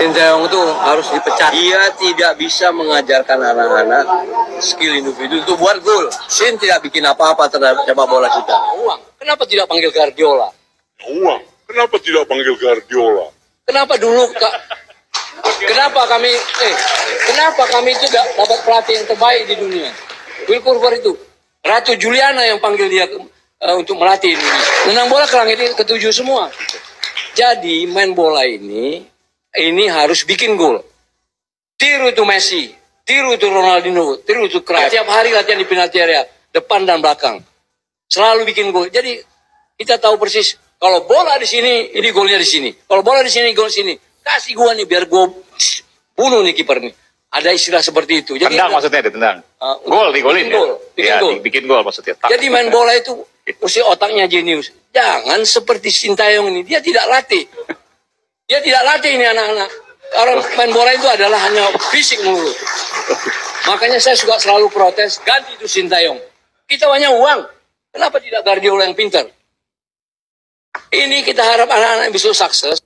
Sintayong itu harus dipecat. Dia tidak bisa mengajarkan anak-anak skill individu itu buat gol. Sin tidak bikin apa-apa terhadap sepak bola kita. Uang. Kenapa tidak panggil Guardiola? Uang. Kenapa tidak panggil Guardiola? Kenapa dulu kenapa kami itu dapat pelatih yang terbaik di dunia? Will Purver itu. Ratu Juliana yang panggil dia untuk melatih Indonesia. Menang bola ke langit ketujuh semua. Jadi main bola ini harus bikin gol. Tiru itu Messi, tiru itu Ronaldinho, tiru itu Cruyff. Tiap hari latihan di penalti area, depan dan belakang. Selalu bikin gol. Jadi kita tahu persis kalau bola di sini, ini golnya di sini. Kalau bola di sini, gol sini. Kasih gua nih biar gua bunuh nih kiper nih. Ada istilah seperti itu. Jadi tendang maksudnya ditendang. Gol digolin ya. Bikin gol maksudnya. Jadi main bola itu mesti otaknya jenius. Jangan seperti Sintayong ini, dia tidak latih. Dia tidak latih ini anak-anak. Orang main bola itu adalah hanya fisik mulu. Makanya saya juga selalu protes, ganti itu Sintayong. Kita banyak uang. Kenapa tidak Guardiola yang pintar? Ini kita harap anak-anak bisa sukses.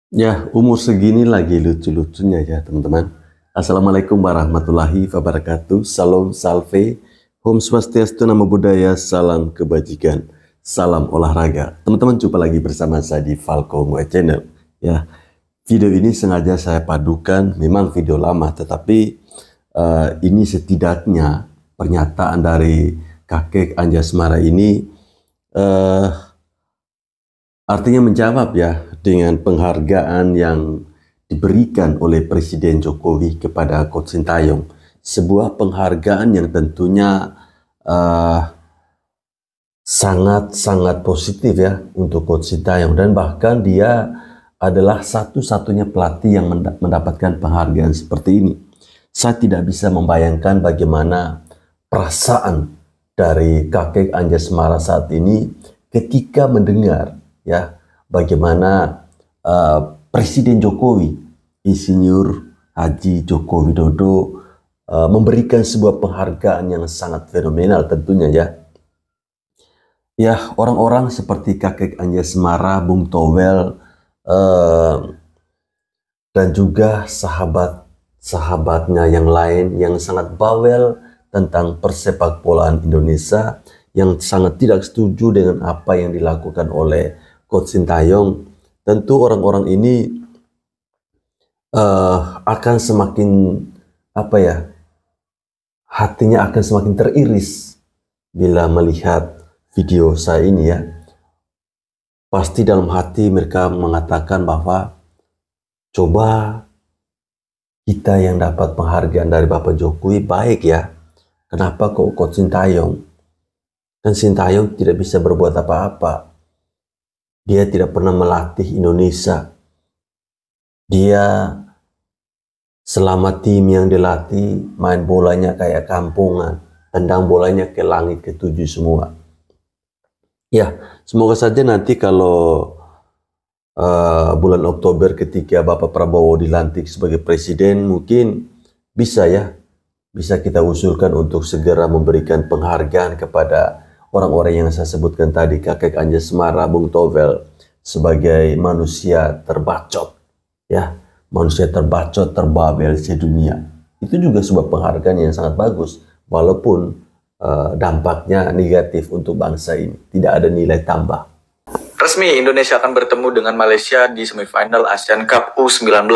Ya, umur segini lagi lucu-lucunya ya teman-teman. Assalamualaikum warahmatullahi wabarakatuh. Salam salve, Om Swastiastu, Namo Buddhaya, salam kebajikan, salam olahraga. Teman-teman, jumpa lagi bersama saya di Falco Muay Channel. Ya, video ini sengaja saya padukan, memang video lama, tetapi ini setidaknya pernyataan dari kakek Anjasmara ini artinya menjawab ya dengan penghargaan yang diberikan oleh Presiden Jokowi kepada Coach Sintayong. Sebuah penghargaan yang tentunya sangat-sangat positif ya untuk Coach Sintayong. Dan bahkan dia adalah satu-satunya pelatih yang mendapatkan penghargaan seperti ini. Saya tidak bisa membayangkan bagaimana perasaan dari kakek Anjasmara saat ini ketika mendengar ya bagaimana Presiden Jokowi, Insinyur Haji Joko Widodo memberikan sebuah penghargaan yang sangat fenomenal tentunya ya. Ya, orang-orang seperti kakek Anjasmara, Bung Towel, dan juga sahabat-sahabatnya yang lain yang sangat bawel tentang persepak bolaan Indonesia, yang sangat tidak setuju dengan apa yang dilakukan oleh Coach Sintayong. Tentu orang-orang ini akan semakin hatinya akan semakin teriris bila melihat video saya ini ya. Pasti dalam hati mereka mengatakan bahwa coba kita yang dapat penghargaan dari Bapak Jokowi baik ya, kenapa kok Coach Sintayong? Dan Sintayong tidak bisa berbuat apa-apa. Dia tidak pernah melatih Indonesia. Dia selama tim yang dilatih main bolanya kayak kampungan, tendang bolanya ke langit ketujuh semua. Ya, semoga saja nanti kalau bulan Oktober ketika Bapak Prabowo dilantik sebagai presiden, mungkin bisa kita usulkan untuk segera memberikan penghargaan kepada orang-orang yang saya sebutkan tadi, kakek Anjasmara, Bung Towel, sebagai manusia terbacot, ya, manusia terbacot, terbabel sedunia. Itu juga sebuah penghargaan yang sangat bagus, walaupun dampaknya negatif untuk bangsa ini, tidak ada nilai tambah. Resmi, Indonesia akan bertemu dengan Malaysia di semifinal Asian Cup U19.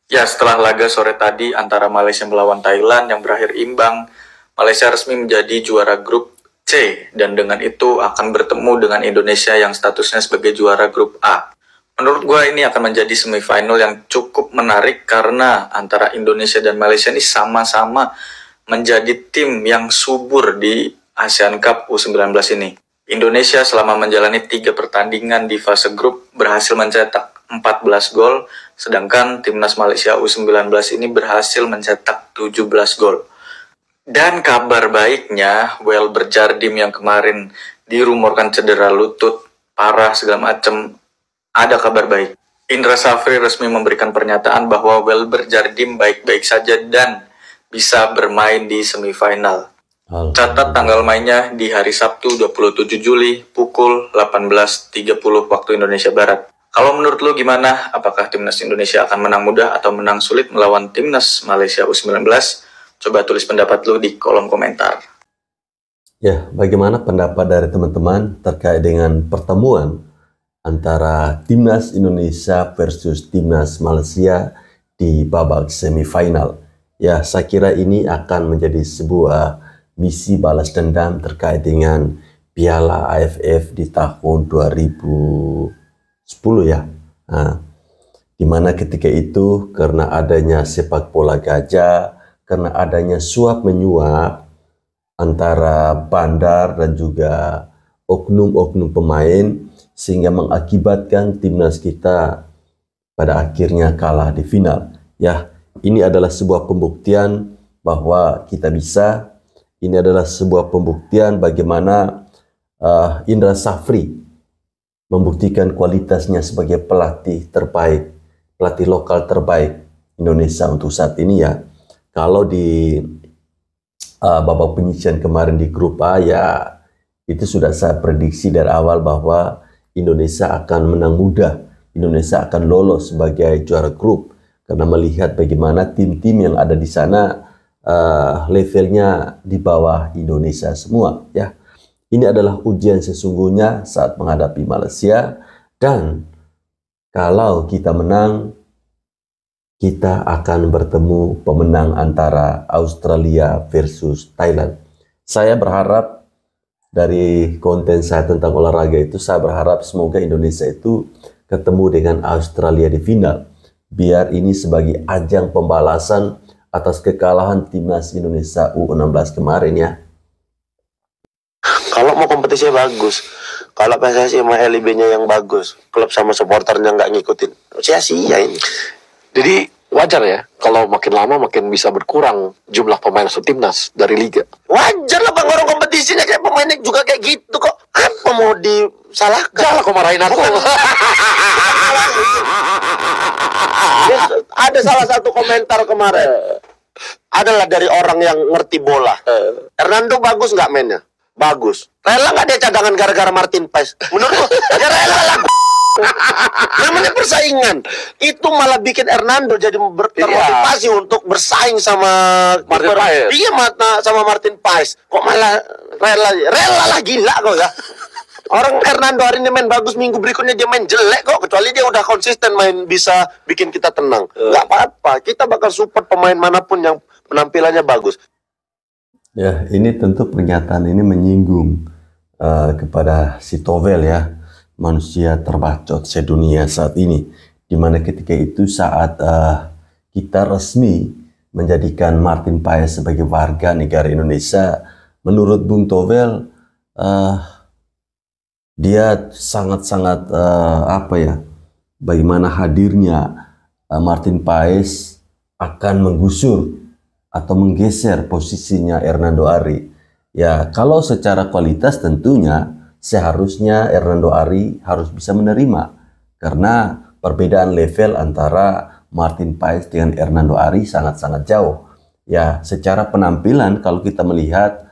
Ya, setelah laga sore tadi antara Malaysia melawan Thailand yang berakhir imbang, Malaysia resmi menjadi juara grup C, dan dengan itu akan bertemu dengan Indonesia yang statusnya sebagai juara grup A. Menurut gue ini akan menjadi semifinal yang cukup menarik karena antara Indonesia dan Malaysia ini sama-sama menjadi tim yang subur di ASEAN Cup U19 ini. Indonesia selama menjalani 3 pertandingan di fase grup berhasil mencetak 14 gol, sedangkan timnas Malaysia U19 ini berhasil mencetak 17 gol. Dan kabar baiknya, Welber Jardim yang kemarin dirumorkan cedera lutut, parah segala macem, ada kabar baik. Indra Safri resmi memberikan pernyataan bahwa Welber Jardim baik-baik saja dan bisa bermain di semifinal. Catat tanggal mainnya di hari Sabtu 27 Juli pukul 18.30 waktu Indonesia Barat. Kalau menurut lu gimana? Apakah timnas Indonesia akan menang mudah atau menang sulit melawan timnas Malaysia U19? Coba tulis pendapat lu di kolom komentar. Ya, bagaimana pendapat dari teman-teman terkait dengan pertemuan antara timnas Indonesia versus timnas Malaysia di babak semifinal? Ya, saya kira ini akan menjadi sebuah misi balas dendam terkait dengan Piala AFF di tahun 2010 ya. Nah, dimana ketika itu karena adanya sepak bola gajah, karena adanya suap menyuap antara bandar dan juga oknum-oknum pemain, sehingga mengakibatkan timnas kita pada akhirnya kalah di final. Ya, ini adalah sebuah pembuktian bahwa kita bisa. Ini adalah sebuah pembuktian bagaimana Indra Safri membuktikan kualitasnya sebagai pelatih terbaik, pelatih lokal terbaik Indonesia untuk saat ini ya. Kalau di babak penyisihan kemarin di grup A ya, itu sudah saya prediksi dari awal bahwa Indonesia akan menang mudah. Indonesia akan lolos sebagai juara grup karena melihat bagaimana tim-tim yang ada di sana levelnya di bawah Indonesia semua ya. Ini adalah ujian sesungguhnya saat menghadapi Malaysia, dan kalau kita menang, kita akan bertemu pemenang antara Australia versus Thailand. Saya berharap dari konten saya tentang olahraga itu, saya berharap semoga Indonesia itu ketemu dengan Australia di final. Biar ini sebagai ajang pembalasan atas kekalahan timnas Indonesia U16 kemarin ya. Kalau mau kompetisinya bagus, kalau PSSI sama LIB-nya yang bagus, klub sama supporternya nggak ngikutin, sia-sia ini. Jadi wajar ya kalau makin lama makin bisa berkurang jumlah pemain timnas dari liga. Wajar lah Bang, orang kompetisinya kayak pemainnya juga kayak gitu kok. Apa mau disalahkan? Jangan kau marahin aku. Ada salah satu komentar kemarin, adalah dari orang yang ngerti bola. Hernando bagus nggak mainnya? Bagus. Rela nggak dia cadangan gara-gara Martin Paes? Menurutku ya rela lah. Namanya persaingan. Itu malah bikin Hernando jadi termotivasi untuk bersaing sama Martin Paes. Iya, sama Martin Paes. Kok malah rela lah, gila kok ya. Orang Hernando hari ini main bagus, minggu berikutnya dia main jelek kok. Kecuali dia udah konsisten main, bisa bikin kita tenang. Nggak apa-apa. Kita bakal support pemain manapun yang penampilannya bagus. Ya, ini tentu pernyataan ini menyinggung kepada si Tovel ya, manusia terbacot sedunia saat ini. Dimana ketika itu saat kita resmi menjadikan Martin Paes sebagai warga negara Indonesia, menurut Bung Tovel, dia sangat-sangat bagaimana hadirnya Martin Paes akan menggusur atau menggeser posisinya Hernando Ari. Ya, kalau secara kualitas tentunya seharusnya Hernando Ari harus bisa menerima, karena perbedaan level antara Martin Paes dengan Hernando Ari sangat-sangat jauh. Ya, secara penampilan kalau kita melihat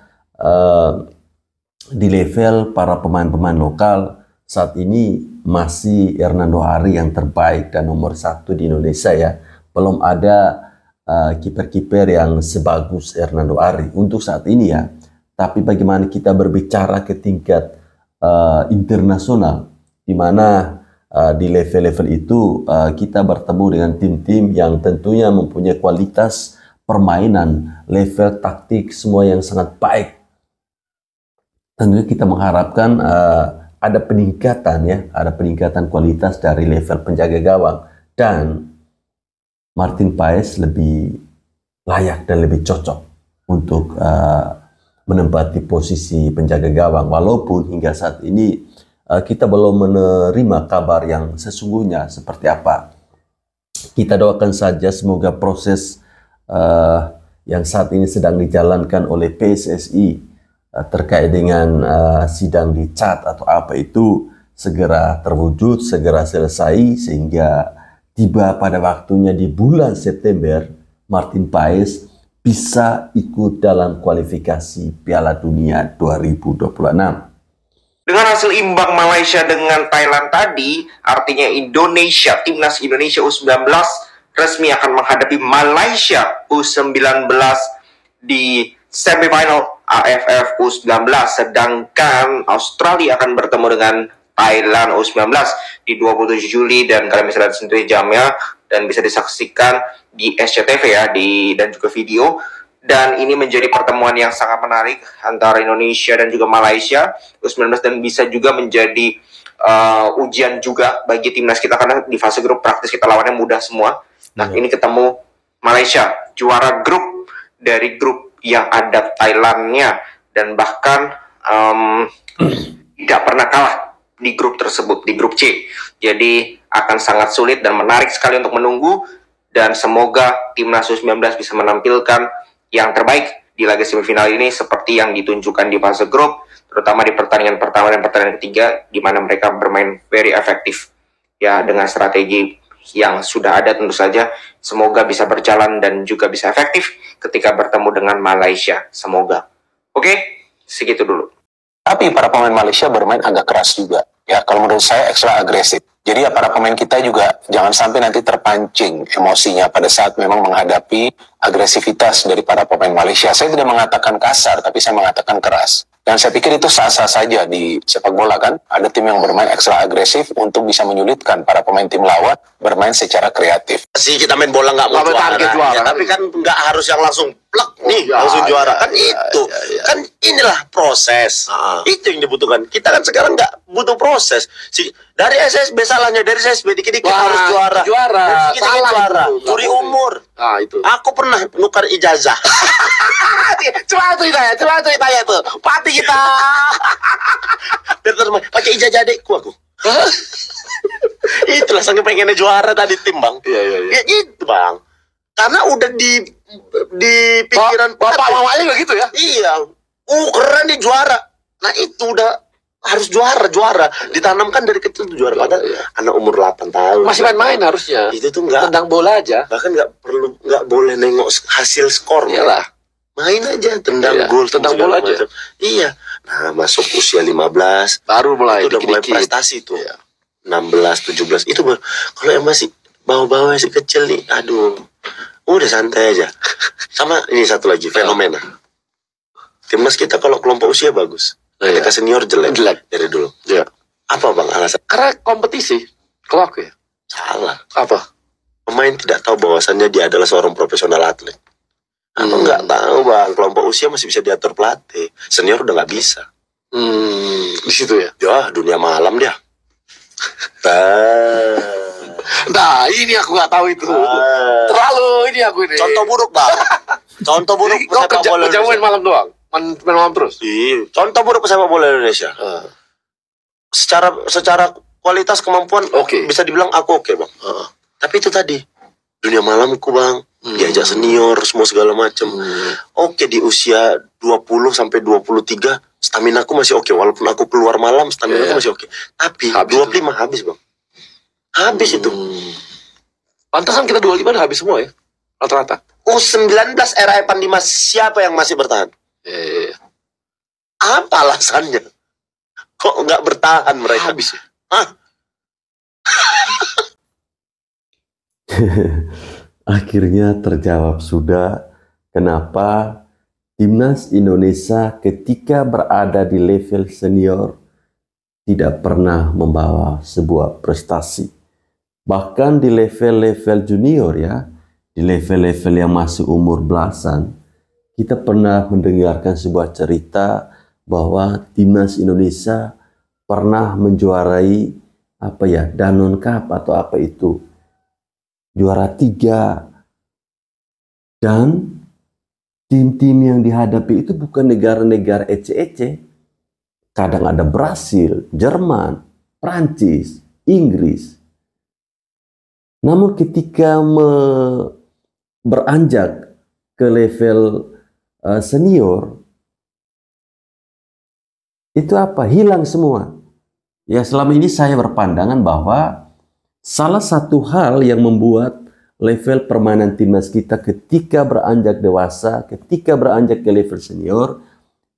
di level para pemain-pemain lokal saat ini masih Hernando Ari yang terbaik dan nomor 1 di Indonesia ya. Belum ada kiper-kiper yang sebagus Hernando Ari untuk saat ini ya. Tapi bagaimana kita berbicara ke tingkat internasional, di mana di level-level itu kita bertemu dengan tim-tim yang tentunya mempunyai kualitas permainan, level taktik semua yang sangat baik. Tentunya kita mengharapkan ada peningkatan ya, ada peningkatan kualitas dari level penjaga gawang, dan Martin Paes lebih layak dan lebih cocok untuk menempati posisi penjaga gawang, walaupun hingga saat ini kita belum menerima kabar yang sesungguhnya seperti apa. Kita doakan saja semoga proses yang saat ini sedang dijalankan oleh PSSI terkait dengan sidang di Chad atau apa itu segera terwujud, segera selesai, sehingga tiba pada waktunya di bulan September Martin Paes bisa ikut dalam kualifikasi Piala Dunia 2026. Dengan hasil imbang Malaysia dengan Thailand tadi, artinya timnas Indonesia U19 resmi akan menghadapi Malaysia U19 di semifinal AFF U19, sedangkan Australia akan bertemu dengan Thailand U19 di 27 Juli, dan kalian bisa lihat sendiri jamnya dan bisa disaksikan di SCTV ya, dan juga video. Dan ini menjadi pertemuan yang sangat menarik antara Indonesia dan juga Malaysia U19, dan bisa juga menjadi ujian juga bagi timnas kita, karena di fase grup praktis kita lawannya mudah semua. Nah, ini ketemu Malaysia, juara grup dari grup yang ada Thailandnya, dan bahkan tidak pernah kalah di grup tersebut, di grup C. Jadi akan sangat sulit dan menarik sekali untuk menunggu, dan semoga timnas U19 bisa menampilkan yang terbaik di laga semifinal ini seperti yang ditunjukkan di fase grup, terutama di pertandingan pertama dan pertandingan ketiga, di mana mereka bermain very efektif ya, dengan strategi yang sudah ada. Tentu saja semoga bisa berjalan dan juga bisa efektif ketika bertemu dengan Malaysia, semoga. Oke, segitu dulu. Tapi para pemain Malaysia bermain agak keras juga. Ya, kalau menurut saya ekstra agresif. Jadi ya para pemain kita juga jangan sampai nanti terpancing emosinya pada saat memang menghadapi agresivitas dari para pemain Malaysia. Saya tidak mengatakan kasar, tapi saya mengatakan keras. Dan saya pikir itu sah-sah saja di sepak bola kan. Ada tim yang bermain ekstra agresif untuk bisa menyulitkan para pemain tim lawan bermain secara kreatif. Si kita main bola nggak mau juara, ya, tapi kan nggak harus yang langsung plek nih langsung juara kan itu. Kan inilah proses. Itu yang dibutuhkan. Kita kan sekarang nggak butuh proses. Dari SSB salahnya, dari SSB dikit-dikit harus juara. Dari dikit-dikit juara. Curi umur. Itu. Aku pernah nukar ijazah. Coba ceritanya tuh. Pati kita. Biar terus pakai ijazah adekku aku. Itulah sangat pengennya juara tadi tim, Bang. Ya gitu, Bang. Karena udah di pikiran bapak mamanya begitu ya. Iya. Keren nih juara. Nah, itu udah harus juara. Ditanamkan dari kecil tuh juara. Padahal anak umur 8 tahun. Masih main-main harusnya. Itu tuh enggak tendang bola aja. Bahkan nggak boleh nengok hasil skor. Iyalah. Main aja, tendang gol, tendang bola aja. Iya. Nah, masuk usia 15 baru mulai itu udah mulai prestasi tuh. 16, 17 itu kalau yang masih bawa-bawa masih kecil nih, aduh. Udah santai aja. Sama ini satu lagi fenomena. Timnas kita kalau kelompok usia bagus. Ketika senior jelek dari dulu. Iya. Apa, Bang, alasan? Karena kompetisi. Kalau aku ya. Salah. Apa? Pemain tidak tahu bahwasannya dia adalah seorang profesional atlet. Apa nggak tahu, Bang, kelompok usia masih bisa diatur pelatih. Senior udah nggak bisa. Di situ ya. Ya, dunia malam dia. Nah, ini aku nggak tahu itu. Terlalu ini aku ini. Contoh buruk, Bang. Contoh buruk pesepak bola Indonesia. Main malam doang. Main malam terus. Iya. Contoh buruk pesepak bola Indonesia. Secara kualitas kemampuan bisa dibilang aku oke, Bang. Tapi itu tadi dunia malamku, Bang. Diajak senior semua segala macam. Oke, di usia 20 sampai 23 stamina aku masih oke, walaupun aku keluar malam stamina aku masih oke. Tapi habis 25 itu. Habis, Bang. Habis itu. Pantasan kita 25 udah habis semua ya. Rata-rata. U19 era Evan Dimas siapa yang masih bertahan? Apa alasannya? Kok nggak bertahan mereka? Habis ya? Akhirnya terjawab sudah kenapa timnas Indonesia ketika berada di level senior tidak pernah membawa sebuah prestasi. Bahkan di level-level junior ya, di level-level yang masih umur belasan, kita pernah mendengarkan sebuah cerita bahwa timnas Indonesia pernah menjuarai Danone Cup atau apa itu. Juara 3. Dan tim-tim yang dihadapi itu bukan negara-negara ece-ece. Kadang ada Brasil, Jerman, Prancis, Inggris. Namun ketika beranjak ke level senior, itu hilang semua. Ya, selama ini saya berpandangan bahwa salah satu hal yang membuat level permainan timnas kita ketika beranjak dewasa, ketika beranjak ke level senior,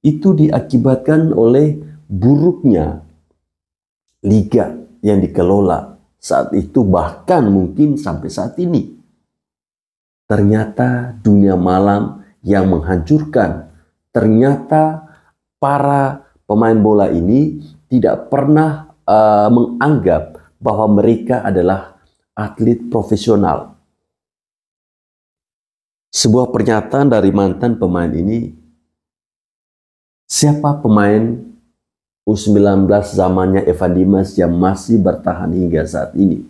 itu diakibatkan oleh buruknya liga yang dikelola saat itu, bahkan mungkin sampai saat ini. Ternyata dunia malam yang menghancurkan. Ternyata para pemain bola ini tidak pernah menganggap bahwa mereka adalah atlet profesional. Sebuah pernyataan dari mantan pemain ini, siapa pemain U19 zamannya Evan Dimas yang masih bertahan hingga saat ini?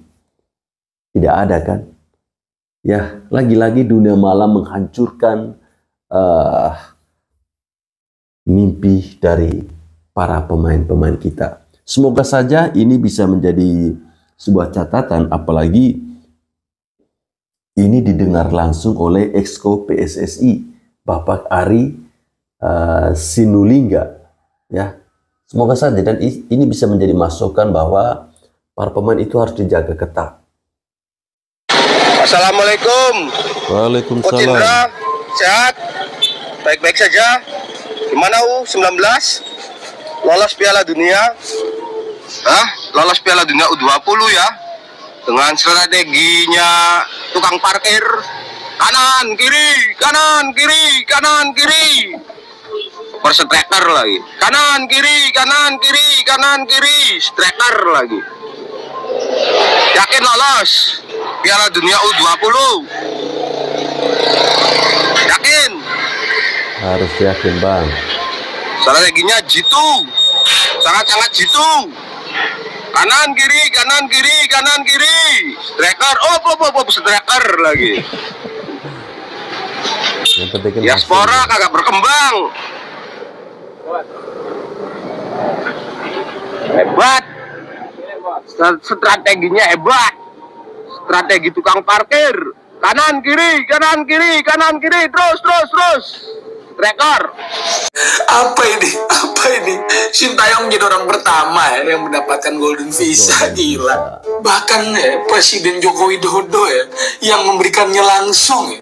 Tidak ada kan? Ya, lagi-lagi dunia malam menghancurkan mimpi dari para pemain-pemain kita. Semoga saja ini bisa menjadi sebuah catatan, apalagi ini didengar langsung oleh Exco PSSI, Bapak Ari Sinulinga. Ya, semoga saja dan ini bisa menjadi masukan bahwa para pemain itu harus dijaga ketat. Assalamualaikum. Waalaikumsalam. Coach Indra, sehat? Baik-baik saja. Gimana U19? Lolos Piala Dunia? Lolos Piala Dunia U20 ya? Dengan strateginya tukang parkir, kanan kiri, kanan kiri, kanan kiri, persetracker lagi, kanan kiri, kanan kiri, kanan kiri, striker lagi. Yakin lolos Piala Dunia U20? Yakin? Harus yakin, Bang. Strateginya jitu, sangat-sangat jitu. Kanan kiri, kanan kiri, kanan kiri. Striker, striker lagi. Yang penting kan Diaspora kagak berkembang. Hebat. Strateginya hebat. Strategi tukang parkir. Kanan kiri, kanan kiri, kanan kiri. Terus. Striker. Apa ini? Sintayong jadi orang pertama ya yang mendapatkan Golden Visa. Gila. Bahkan Presiden Joko Widodo yang memberikannya langsung.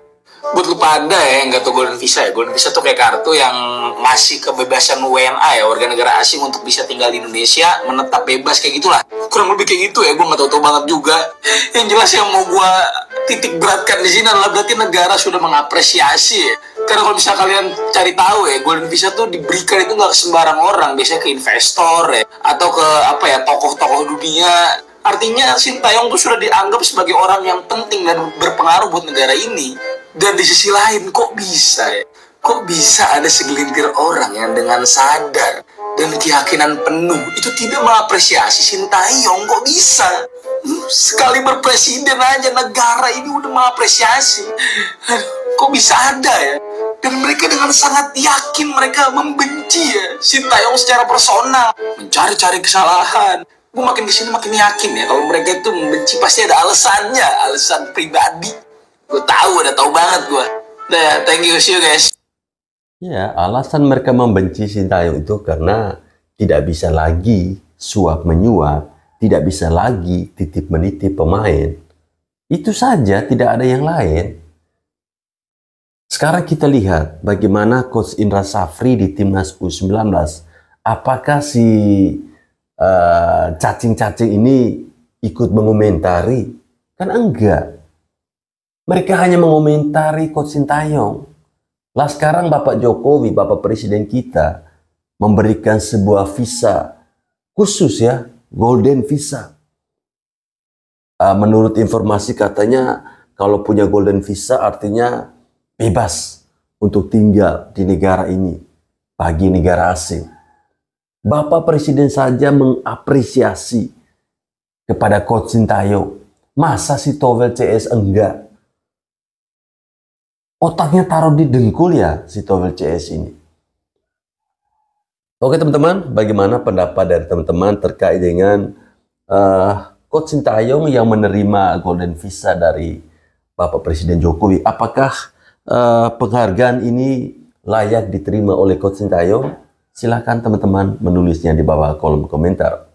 Buat lu pada yang nggak tahu Golden Visa ya. Golden Visa tuh kayak kartu yang ngasih kebebasan WNA ya, warga negara asing untuk bisa tinggal di Indonesia, menetap bebas kayak gitulah. Kurang lebih kayak gitu ya, gue nggak tahu banget juga. Yang jelas yang mau gue titik beratkan di sini adalah berarti negara sudah mengapresiasi ya. Karena kalau bisa kalian cari tahu ya, Golden Visa tuh diberikan itu nggak sembarang orang, biasanya ke investor ya, atau ke tokoh-tokoh dunia. Artinya Sintayong tuh sudah dianggap sebagai orang yang penting dan berpengaruh buat negara ini. Dan di sisi lain kok bisa ada segelintir orang yang dengan sadar dan keyakinan penuh itu tidak mengapresiasi Sintayong. Kok bisa? Sekali berpresiden aja negara ini udah mengapresiasi. Kok bisa ada ya? Dan mereka dengan sangat yakin mereka membenci ya Sintayong secara personal, mencari-cari kesalahan. Gue makin kesini makin yakin ya kalau mereka itu membenci pasti ada alasannya, alasan pribadi. Gue tahu banget gue. Nah, thank you, see you guys. Ya, alasan mereka membenci Sintayong itu karena tidak bisa lagi suap menyuap, tidak bisa lagi titip menitip pemain. Itu saja, tidak ada yang lain. Sekarang kita lihat bagaimana Coach Indra Safri di Timnas U19. Apakah si cacing-cacing ini ikut mengomentari? Kan enggak. Mereka hanya mengomentari Coach Sintayong. Lah sekarang Bapak Jokowi, Bapak Presiden kita, memberikan sebuah visa khusus ya, Golden Visa. Menurut informasi katanya kalau punya Golden Visa artinya bebas untuk tinggal di negara ini bagi negara asing. Bapak Presiden saja mengapresiasi kepada Coach Sintayong. Masa si Towel CS enggak? Otaknya taruh di dengkul ya si Towel CS ini. Oke teman-teman, bagaimana pendapat dari teman-teman terkait dengan Coach Sintayong yang menerima Golden Visa dari Bapak Presiden Jokowi? Apakah penghargaan ini layak diterima oleh Coach Sintayong? Silahkan teman-teman menulisnya di bawah kolom komentar.